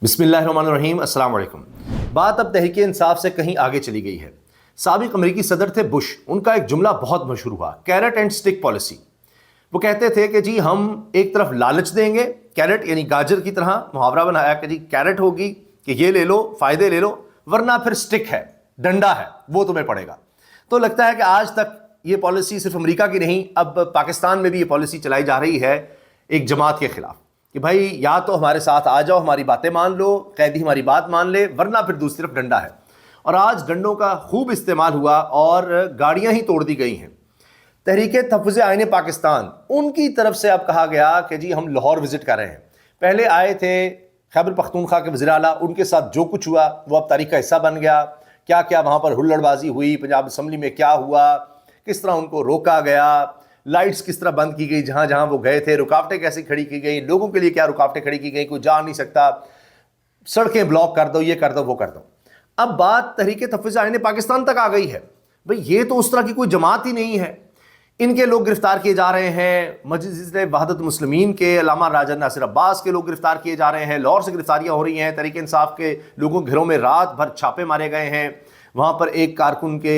بسم اللہ الرحمن الرحیم. السلام علیکم. بات اب تحریک انصاف سے کہیں آگے چلی گئی ہے. سابق امریکی صدر تھے بش، ان کا ایک جملہ بہت مشہور ہوا، کیرٹ اینڈ سٹک پالیسی. وہ کہتے تھے کہ جی ہم ایک طرف لالچ دیں گے، کیرٹ یعنی گاجر کی طرح محاورہ بنایا کہ جی کیرٹ ہوگی کہ یہ لے لو، فائدے لے لو، ورنہ پھر سٹک ہے، ڈنڈا ہے، وہ تمہیں پڑے گا. تو لگتا ہے کہ آج تک یہ پالیسی صرف امریکہ کی نہیں، اب پاکستان میں بھی یہ پالیسی چلائی جا رہی ہے ایک جماعت کے خلاف کہ بھائی یا تو ہمارے ساتھ آ جاؤ، ہماری باتیں مان لو، قیدی ہماری بات مان لے، ورنہ پھر دوسری طرف ڈنڈا ہے. اور آج ڈنڈوں کا خوب استعمال ہوا اور گاڑیاں ہی توڑ دی گئی ہیں. تحریک تحفظ آئین پاکستان، ان کی طرف سے اب کہا گیا کہ جی ہم لاہور وزٹ کر رہے ہیں. پہلے آئے تھے خیبر پختونخوا کے وزیر اعلیٰ، ان کے ساتھ جو کچھ ہوا وہ اب تاریخ کا حصہ بن گیا. کیا کیا وہاں پر ہلڑ بازی ہوئی، پنجاب اسمبلی میں کیا ہوا، کس طرح ان کو روکا گیا، لائٹس کس طرح بند کی گئی جہاں جہاں وہ گئے تھے، رکاوٹیں کیسے کھڑی کی گئی، لوگوں کے لیے کیا رکاوٹیں کھڑی کی گئی، کوئی جا نہیں سکتا، سڑکیں بلاک کر دو، یہ کر دو، وہ کر دو. اب بات تحریک تحفظ آئین پاکستان تک آ گئی ہے. بھئی یہ تو اس طرح کی کوئی جماعت ہی نہیں ہے. ان کے لوگ گرفتار کیے جا رہے ہیں، مجلس وحدت المسلمین کے علامہ راجہ ناصر عباس کے لوگ گرفتار کیے جا رہے ہیں، لاہور سے گرفتاریاں ہو رہی ہیں، تحریک انصاف کے لوگوں کے گھروں میں رات بھر چھاپے مارے گئے ہیں. وہاں پر ایک کارکن کے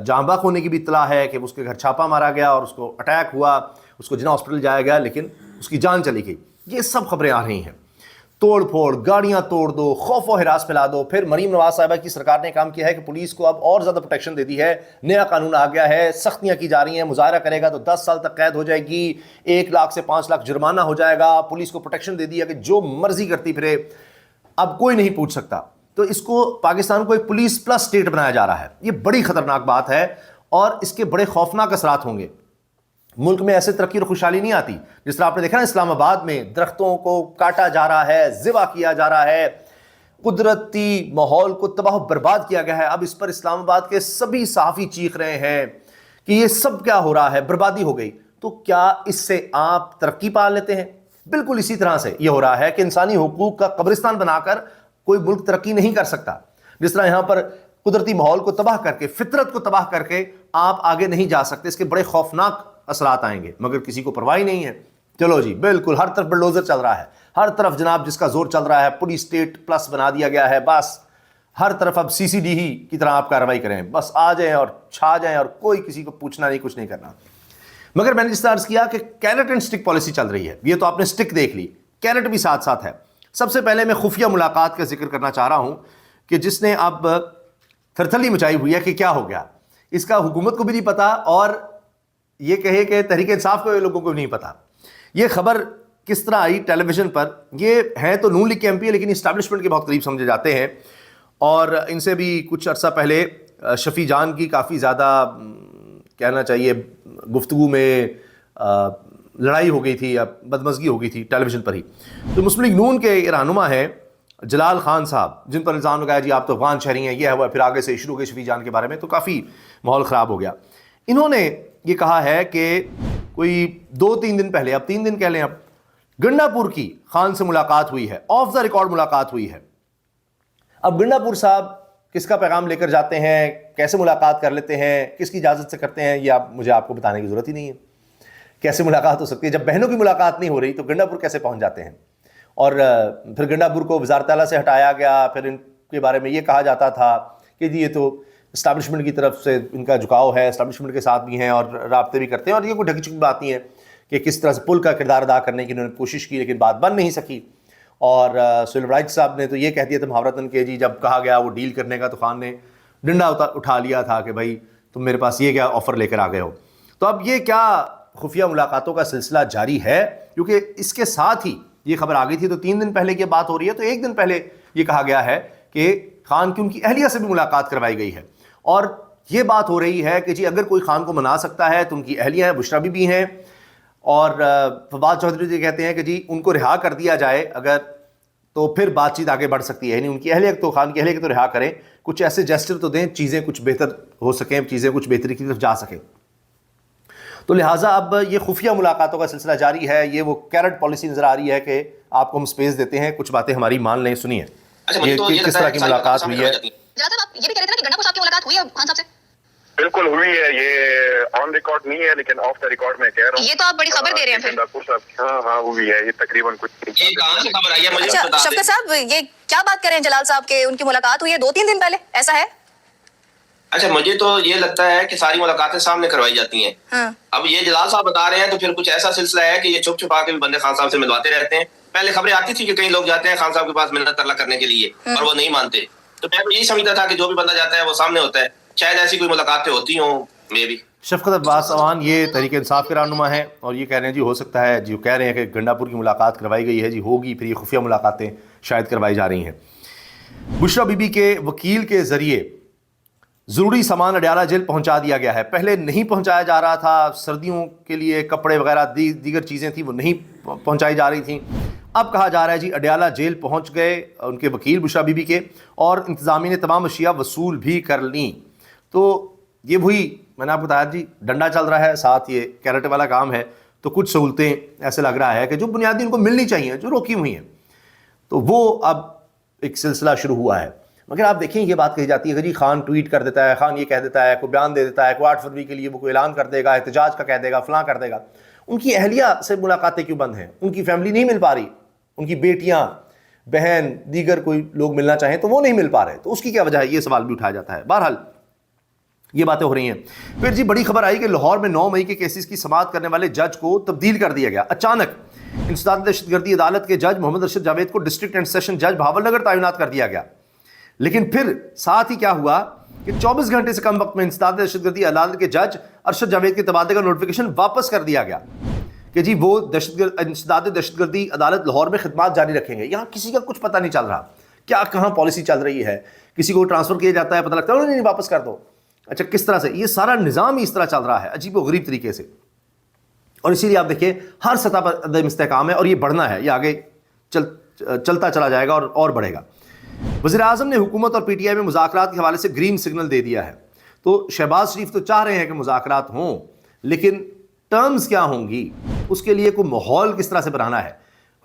جاں بحق ہونے کی بھی اطلاع ہے کہ اس کے گھر چھاپا مارا گیا اور اس کو اٹیک ہوا، اس کو جناح ہاسپٹل جایا گیا لیکن اس کی جان چلی گئی. یہ سب خبریں آ رہی ہیں. توڑ پھوڑ، گاڑیاں توڑ دو، خوف و ہراس پھیلا دو. پھر مریم نواز صاحبہ کی سرکار نے کام کیا ہے کہ پولیس کو اب اور زیادہ پروٹیکشن دے دی ہے، نیا قانون آ گیا ہے، سختیاں کی جا رہی ہیں. مظاہرہ کرے گا تو 10 سال تک قید ہو جائے گی، 1 لاکھ سے 5 لاکھ جرمانہ ہو جائے گا. پولیس کو پروٹیکشن دے دیا کہ جو مرضی کرتی پھرے، اب کوئی نہیں پوچھ سکتا. تو اس کو پاکستان کو ایک پولیس پلس اسٹیٹ بنایا جا رہا ہے. یہ بڑی خطرناک بات ہے اور اس کے بڑے خوفناک اثرات ہوں گے. ملک میں ایسے ترقی اور خوشحالی نہیں آتی. جس طرح آپ نے دیکھا نا اسلام آباد میں درختوں کو کاٹا جا رہا ہے، ذبح کیا جا رہا ہے، قدرتی ماحول کو تباہ و برباد کیا گیا ہے. اب اس پر اسلام آباد کے سبھی صحافی چیخ رہے ہیں کہ یہ سب کیا ہو رہا ہے، بربادی ہو گئی. تو کیا اس سے آپ ترقی پا لیتے ہیں؟ بالکل اسی طرح سے یہ ہو رہا ہے کہ انسانی حقوق کا قبرستان بنا کر کوئی ملک ترقی نہیں کر سکتا. جس طرح یہاں پر قدرتی ماحول کو تباہ کر کے، فطرت کو تباہ کر کے آپ آگے نہیں جا سکتے. اس کے بڑے خوفناک اثرات آئیں گے، مگر کسی کو پرواہ نہیں ہے. چلو جی بالکل ہر طرف بلڈوزر چل رہا ہے، ہر طرف جناب جس کا زور چل رہا ہے، پولیس اسٹیٹ پلس بنا دیا گیا ہے. بس ہر طرف اب CCD ہی کی طرح آپ کارروائی کریں، بس آ جائیں اور چھا جائیں اور کوئی کسی کو پوچھنا نہیں، کچھ نہیں کرنا. مگر میں نے جس طرح عرض کیا کہ کیرٹ اینڈ سٹک پالیسی چل رہی ہے. یہ تو آپ نے سٹک دیکھ لی، کیرٹ بھی ساتھ ساتھ ہے. سب سے پہلے میں خفیہ ملاقات کا ذکر کرنا چاہ رہا ہوں کہ جس نے اب تھرتھلی مچائی ہوئی ہے کہ کیا ہو گیا. اس کا حکومت کو بھی نہیں پتا اور یہ کہے کہ تحریک انصاف کے لوگوں کو بھی نہیں پتا. یہ خبر کس طرح آئی ٹیلی ویژن پر؟ یہ ہیں تو نون لیگ کے MP لیکن اسٹیبلشمنٹ کے بہت قریب سمجھے جاتے ہیں اور ان سے بھی کچھ عرصہ پہلے شفیع جان کی کافی زیادہ کہنا چاہیے گفتگو میں لڑائی ہو گئی تھی یا بدمزگی ہو گئی تھی ٹیلی ویژن پر ہی. تو مسلم لیگ نون کے رہنما ہیں جلال خان صاحب، جن پر الزام لگایا جی آپ تو افغان شہری ہیں، یہ ہوا. پھر آگے سے شروع ہو گئے شفیع جان کے بارے میں، تو کافی ماحول خراب ہو گیا. انہوں نے یہ کہا ہے کہ کوئی 2-3 دن پہلے، اب 3 دن کہہ لیں، اب گنڈا پور کی خان سے ملاقات ہوئی ہے، آف دا ریکارڈ ملاقات ہوئی ہے. اب گنڈا پور صاحب کس کا پیغام لے کر جاتے ہیں، کیسے ملاقات کر لیتے ہیں، کس کی اجازت سے کرتے ہیں، یہ مجھے آپ کو بتانے کی ضرورت ہی نہیں ہے. کیسے ملاقات ہو سکتی ہے؟ جب بہنوں کی ملاقات نہیں ہو رہی تو گنڈا پور کیسے پہنچ جاتے ہیں؟ اور پھر گنڈا پور کو وزارت اعلیٰ سے ہٹایا گیا. پھر ان کے بارے میں یہ کہا جاتا تھا کہ جی یہ تو اسٹیبلشمنٹ کی طرف سے ان کا جھکاؤ ہے، اسٹیبلشمنٹ کے ساتھ بھی ہیں اور رابطے بھی کرتے ہیں. اور یہ کوئی ڈھکی چکی بات نہیں ہے کہ کس طرح سے پل کا کردار ادا کرنے کی انہوں نے کوشش کی لیکن بات بن نہیں سکی. اور سہیل رائٹ صاحب نے تو یہ کہہ دیا تھا محاورتاً کہ جی جب کہا گیا وہ ڈیل کرنے کا تو خان نے ڈنڈا اٹھا لیا تھا کہ بھائی تم میرے پاس یہ کیا آفر لے کر آ گئے ہو. تو اب یہ کیا خفیہ ملاقاتوں کا سلسلہ جاری ہے؟ کیونکہ اس کے ساتھ ہی یہ خبر آ گئی تھی تو 3 دن پہلے کی بات ہو رہی ہے. تو 1 دن پہلے یہ کہا گیا ہے کہ خان کی ان کی اہلیہ سے بھی ملاقات کروائی گئی ہے. اور یہ بات ہو رہی ہے کہ جی اگر کوئی خان کو منا سکتا ہے تو ان کی اہلیہ ہیں، بشرا بی بی ہیں اور فواد چودھری جی کہتے ہیں کہ جی ان کو رہا کر دیا جائے اگر، تو پھر بات چیت آگے بڑھ سکتی ہے. یعنی ان کی اہلیہ تو، خان کی اہلیہ کے تو رہا کریں، کچھ ایسے جیسچر تو دیں، چیزیں کچھ بہتر ہو سکیں، چیزیں کچھ بہتری کی طرف جا سکیں. تو لہٰذا اب یہ خفیہ ملاقاتوں کا سلسلہ جاری ہے. یہ وہ کیرٹ پالیسی نظر آ رہی ہے کہ آپ کو ہم سپیس دیتے ہیں، کچھ باتیں ہماری مان لیں. سنیے یہ کس طرح کی ملاقات ہوئی ہے. آپ یہ بھی کہہ رہے تھے نا کہ گنڈا پور صاحب کی ملاقات ہوئی ہے خان صاحب سے؟ بالکل ہوئی ہے، یہ آن ریکارڈ نہیں ہے لیکن آف دا ریکارڈ میں کہہ رہا ہوں. یہ تو آپ بڑی خبر دے رہے ہیں پھر. ہاں ہوئی ہے یہ تقریباً کچھ. یہ کہاں سے خبر آئی ہے مجھے اچھا بتا دیں. شفقت صاحب یہ کیا بات کریں جلال صاحب کے ان کی ملاقات ہوئی ہے 2-3 دن پہلے، ایسا ہے؟ اچھا مجھے تو یہ لگتا ہے کہ ساری ملاقاتیں سامنے کروائی جاتی ہیں. اب یہ جلال صاحب بتا رہے ہیں تو پھر کچھ ایسا سلسلہ ہے کہ یہ چھپ چھپا کے بھی بندے خان صاحب سے ملواتے رہتے ہیں. پہلے خبریں آتی تھی کہ کئی لوگ جاتے ہیں خان صاحب کے پاس منت ترلا کرنے کے لیے اور وہ نہیں مانتے، تو میں تو یہی سمجھتا تھا کہ جو بھی بندہ جاتا ہے وہ سامنے ہوتا ہے. شاید ایسی کوئی ملاقاتیں ہوتی ہوں مے بھی. شفقت عباس اعوان یہ تحریک انصاف کے رہنما ہیں اور یہ کہہ رہے ہیں جی ہو سکتا ہے، جو کہہ رہے ہیں کہ گنڈا پور کی ملاقات کروائی گئی ہے، جی ہوگی، پھر یہ خفیہ ملاقاتیں شاید کروائی جا رہی ہیں. بشرا بی بی کے وکیل کے ذریعے ضروری سامان اڈیالہ جیل پہنچا دیا گیا ہے. پہلے نہیں پہنچایا جا رہا تھا، سردیوں کے لیے کپڑے وغیرہ دیگر چیزیں تھیں وہ نہیں پہنچائی جا رہی تھیں. اب کہا جا رہا ہے جی اڈیالہ جیل پہنچ گئے ان کے وکیل بشرا بی بی کے، اور انتظامیہ نے تمام اشیاء وصول بھی کر لیں. تو یہ وہی میں نے آپ کو بتایا جی ڈنڈا چل رہا ہے، ساتھ یہ کیرٹ والا کام ہے، تو کچھ سہولتیں ایسے لگ رہا ہے کہ جو بنیادی ان کو ملنی چاہیے جو روکی ہوئی ہیں، تو وہ اب ایک سلسلہ شروع ہوا ہے. مگر آپ دیکھیں یہ بات کہی جاتی ہے کہ جی خان ٹویٹ کر دیتا ہے، خان یہ کہہ دیتا ہے، کوئی بیان دے دیتا ہے، کوئی 8 فروری کے لیے وہ کوئی اعلان کر دے گا، احتجاج کا کہہ دے گا، فلاں کر دے گا. ان کی اہلیہ سے ملاقاتیں کیوں بند ہیں؟ ان کی فیملی نہیں مل پا رہی، ان کی بیٹیاں، بہن، دیگر کوئی لوگ ملنا چاہیں تو وہ نہیں مل پا رہے، تو اس کی کیا وجہ ہے؟ یہ سوال بھی اٹھایا جاتا ہے. بہرحال یہ باتیں ہو رہی ہیں. پھر جی بڑی خبر آئی کہ لاہور میں 9 مئی کے کیسز کی سماعت کرنے والے جج کو تبدیل کر دیا گیا. اچانک انسداد دہشت گردی عدالت کے جج محمد ارشد جاوید کو ڈسٹرکٹ اینڈ سیشن جج بہاول نگر تعینات کر دیا گیا. لیکن پھر ساتھ ہی کیا ہوا کہ 24 گھنٹے سے کم وقت میں انسداد دہشت گردی عدالت کے جج ارشد جاوید کے تبادلے کا نوٹیفیکیشن واپس کر دیا گیا کہ جی وہ انسداد دہشت گردی عدالت لاہور میں خدمات جاری رکھیں گے. یہاں کسی کا کچھ پتہ نہیں چل رہا کیا کہاں پالیسی چل رہی ہے. کسی کو ٹرانسفر کیا جاتا ہے، پتہ لگتا ہے نہیں واپس کر دو. اچھا کس طرح سے یہ سارا نظام ہی اس طرح چل رہا ہے عجیب و غریب طریقے سے. اور اسی لیے آپ دیکھیں ہر سطح پر عدم استحکام ہے اور یہ بڑھنا ہے، یہ آگے چلتا چلا جائے گا اور بڑھے گا. وزیر اعظم نے حکومت اور پی ٹی آئی میں مذاکرات کے حوالے سے گرین سگنل دے دیا ہے. تو شہباز شریف تو چاہ رہے ہیں کہ مذاکرات ہوں، لیکن ٹرمز کیا ہوں گی، اس کے لیے کوئی ماحول کس طرح سے بنانا ہے.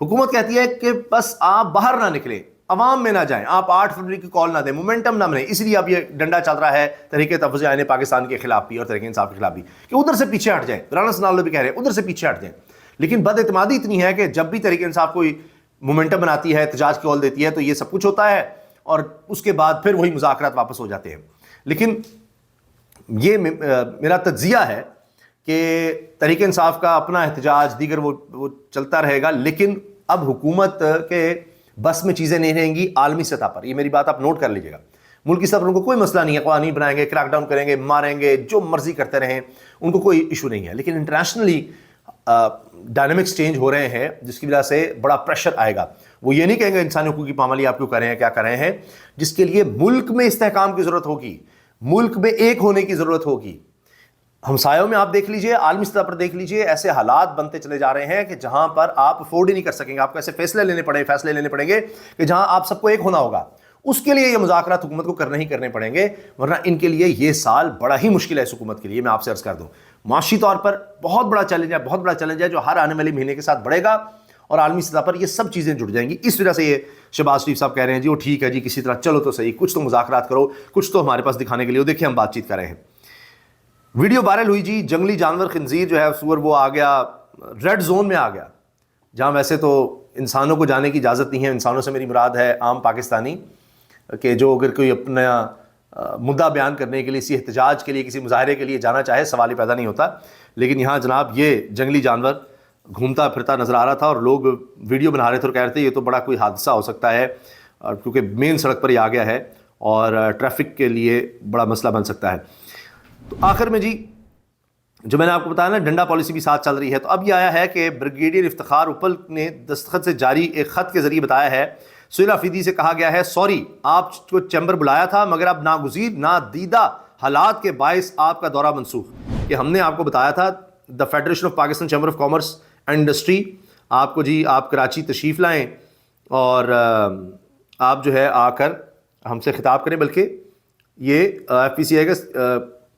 حکومت کہتی ہے کہ بس آپ باہر نہ نکلیں، عوام میں نہ جائیں، آپ 8 فروری کی کال نہ دیں، مومنٹم نہ بنیں. اس لیے اب یہ ڈنڈا چل رہا ہے تحریک تحفظ آئین پاکستان کے خلاف بھی اور تحریک انصاف کے خلاف بھی کہ ادھر سے پیچھے ہٹ جائیں. رانا ثناء بھی کہہ رہے ہیں ادھر سے پیچھے ہٹ جائیں. لیکن بد اعتمادی اتنی ہے کہ جب بھی تحریک انصاف کوئی مومنٹم بناتی ہے، احتجاج کی کال دیتی ہے، تو یہ سب کچھ ہوتا ہے اور اس کے بعد پھر وہی مذاکرات واپس ہو جاتے ہیں. لیکن یہ میرا تجزیہ ہے کہ تحریک انصاف کا اپنا احتجاج دیگر وہ چلتا رہے گا، لیکن اب حکومت کے بس میں چیزیں نہیں رہیں گی عالمی سطح پر. یہ میری بات آپ نوٹ کر لیجیے گا. ملکی سطح پر ان کو کوئی مسئلہ نہیں ہے، قوانین بنائیں گے، کریک ڈاؤن کریں گے، ماریں گے، جو مرضی کرتے رہیں، ان کو کوئی ایشو نہیں ہے. لیکن انٹرنیشنلی ڈائنامکس چینج ہو رہے ہیں جس کی وجہ سے بڑا پریشر آئے گا. وہ یہ نہیں کہیں گے انسانی حقوق کی پامالی آپ کیوں کر رہے ہیں، کیا کر رہے ہیں، جس کے لیے ملک میں استحکام کی ضرورت ہوگی، ملک میں ایک ہونے کی ضرورت ہوگی. ہمسایوں میں آپ دیکھ لیجئے، عالمی سطح پر دیکھ لیجئے، ایسے حالات بنتے چلے جا رہے ہیں کہ جہاں پر آپ افورڈ ہی نہیں کر سکیں گے. آپ کو ایسے فیصلے لینے پڑیں گے کہ جہاں آپ سب کو ایک ہونا ہوگا. اس کے لیے یہ مذاکرات حکومت کو کرنے پڑیں گے، ورنہ ان کے لیے یہ سال بڑا ہی مشکل ہے اس حکومت کے لیے. میں آپ سے عرض کر دوں معاشی طور پر بہت بڑا چیلنج ہے جو ہر آنے والے مہینے کے ساتھ بڑھے گا اور عالمی سطح پر یہ سب چیزیں جڑ جائیں گی. اس وجہ سے یہ شہباز شریف صاحب کہہ رہے ہیں جی وہ ٹھیک ہے جی کسی طرح چلو تو صحیح، کچھ تو مذاکرات کرو، کچھ تو ہمارے پاس دکھانے کے لیے. دیکھیں ہم بات چیت کر رہے ہیں. ویڈیو وائرل ہوئی جی، جنگلی جانور خنزیر جو ہے سور، وہ آ گیا ریڈ زون میں، آ گیا جہاں ویسے تو انسانوں کو جانے کی اجازت نہیں ہے. انسانوں سے میری مراد ہے عام پاکستانی، کہ جو اگر کوئی اپنا مدعا بیان کرنے کے لیے، کسی احتجاج کے لیے، کسی مظاہرے کے لیے جانا چاہے، سوال ہی پیدا نہیں ہوتا. لیکن یہاں جناب یہ جنگلی جانور گھومتا پھرتا نظر آ رہا تھا اور لوگ ویڈیو بنا رہے تھے اور کہہ رہے تھے یہ تو بڑا کوئی حادثہ ہو سکتا ہے، کیونکہ مین سڑک پر ہی آ گیا ہے اور ٹریفک کے لیے بڑا مسئلہ بن سکتا ہے. تو آخر میں جی جو میں نے آپ کو بتایا نا ڈنڈا پالیسی بھی ساتھ چل رہی ہے. تو اب یہ آیا ہے کہ بریگیڈیئر افتخار اپل نے دستخط سے جاری ایک خط کے ذریعے بتایا ہے، سہیل افریدی سے کہا گیا ہے سوری، آپ کو چیمبر بلایا تھا مگر اب ناگزیر نادیدہ حالات کے باعث آپ کا دورہ منسوخ. کہ ہم نے آپ کو بتایا تھا the federation of Pakistan chamber of commerce and industry آپ کو جی آپ کراچی تشریف لائیں اور آپ جو ہے آ کر ہم سے خطاب کریں. بلکہ یہ ایف پی سی آئی کا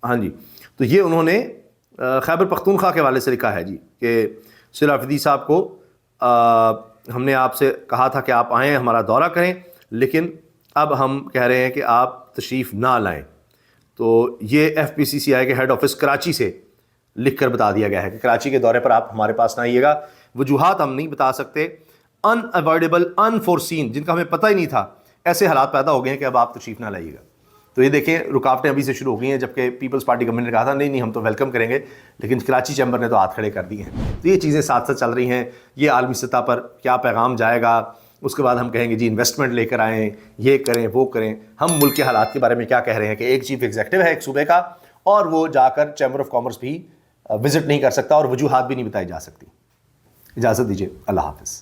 ہاں جی، تو یہ انہوں نے خیبر پختونخوا کے حوالے سے لکھا ہے جی کہ سہیل افریدی صاحب کو ہم نے آپ سے کہا تھا کہ آپ آئیں ہمارا دورہ کریں، لیکن اب ہم کہہ رہے ہیں کہ آپ تشریف نہ لائیں. تو یہ FPCCI کے ہیڈ آفس کراچی سے لکھ کر بتا دیا گیا ہے کہ کراچی کے دورے پر آپ ہمارے پاس نہ آئیے گا، وجوہات ہم نہیں بتا سکتے، ان اوائڈیبل ان فورسین، جن کا ہمیں پتہ ہی نہیں تھا، ایسے حالات پیدا ہو گئے ہیں کہ اب آپ تشریف نہ لائیے گا۔ تو یہ دیکھیں رکاوٹیں ابھی سے شروع ہو گئی ہیں، جبکہ پیپلز پارٹی گورنمنٹ نے کہا تھا نہیں ہم تو ویلکم کریں گے، لیکن کراچی چیمبر نے تو ہاتھ کھڑے کر دیے ہیں۔ تو یہ چیزیں ساتھ ساتھ چل رہی ہیں، یہ عالمی سطح پر کیا پیغام جائے گا، اس کے بعد ہم کہیں گے جی انویسٹمنٹ لے کر آئیں، یہ کریں وہ کریں۔ ہم ملک کے حالات کے بارے میں کیا کہہ رہے ہیں کہ ایک چیف ایگزیکٹو ہے ایک صوبے کا، اور وہ جا کر چیمبر آف کامرس بھی وزٹ نہیں کر سکتا اور وجوہات بھی نہیں بتائی جا سکتی۔ اجازت دیجیے، اللہ حافظ۔